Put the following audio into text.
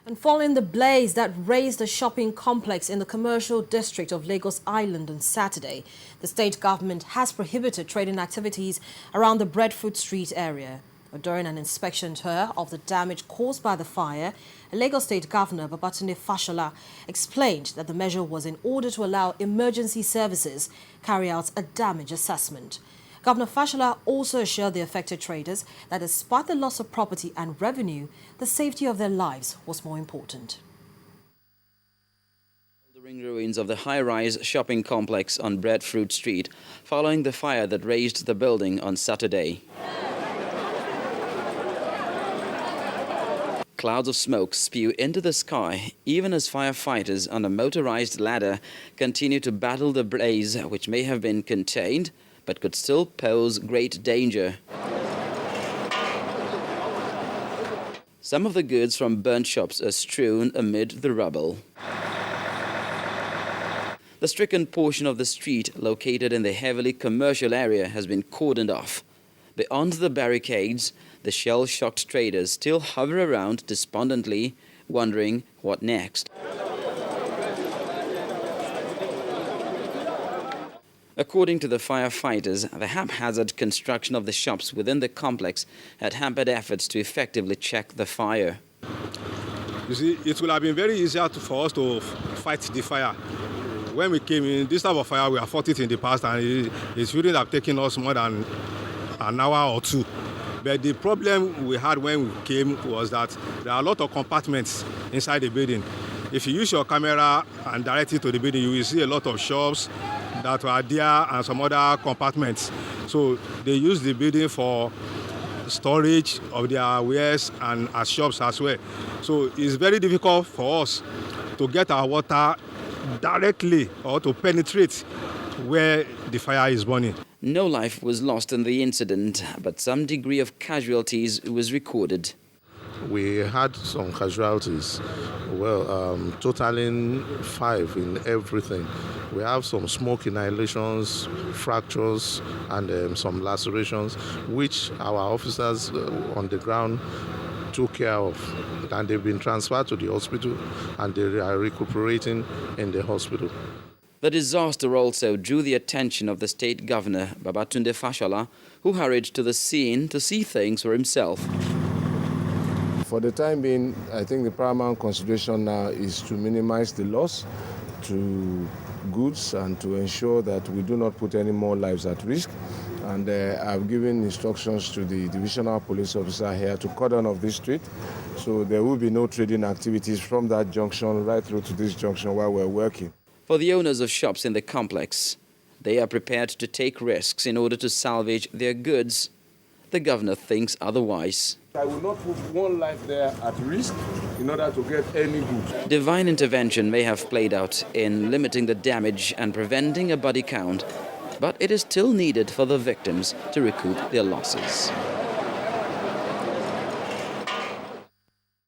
And following the blaze that razed a shopping complex in the commercial district of Lagos Island on Saturday, the state government has prohibited trading activities around the Breadfruit Street area. During an inspection tour of the damage caused by the fire, Lagos State Governor Babatunde Fashola explained that the measure was in order to allow emergency services carry out a damage assessment. Governor Fashola also assured the affected traders that despite the loss of property and revenue, the safety of their lives was more important. The ruins of the high-rise shopping complex on Breadfruit Street following the fire that razed the building on Saturday. Clouds of smoke spew into the sky, even as firefighters on a motorized ladder continue to battle the blaze, which may have been contained, but could still pose great danger. Some of the goods from burnt shops are strewn amid the rubble. The stricken portion of the street, located in the heavily commercial area, has been cordoned off. Beyond the barricades, the shell-shocked traders still hover around despondently, wondering what next. According to the firefighters, the haphazard construction of the shops within the complex had hampered efforts to effectively check the fire. You see, it would have been very easier for us to fight the fire. When we came in, this type of fire, we have fought it in the past, and it wouldn't have taken us more than an hour or two. But the problem we had when we came was that there are a lot of compartments inside the building. If you use your camera and direct it to the building, you will see a lot of shops that were there and some other compartments. So they use the building for storage of their wares and as shops as well. So it's very difficult for us to get our water directly or to penetrate where the fire is burning. No life was lost in the incident, but some degree of casualties was recorded. We had some casualties, totaling 5 in everything. We have some smoke inhalations, fractures, and some lacerations, which our officers on the ground took care of. And they've been transferred to the hospital, and they are recuperating in the hospital. The disaster also drew the attention of the state governor, Babatunde Fashola, who hurried to the scene to see things for himself. For the time being, I think the paramount consideration now is to minimize the loss to goods and to ensure that we do not put any more lives at risk. And I've given instructions to the divisional police officer here to cordon off this street. So there will be no trading activities from that junction right through to this junction while we're working. For the owners of shops in the complex, they are prepared to take risks in order to salvage their goods. The governor thinks otherwise. I will not put one life there at risk in order to get any good. Divine intervention may have played out in limiting the damage and preventing a body count, but it is still needed for the victims to recoup their losses.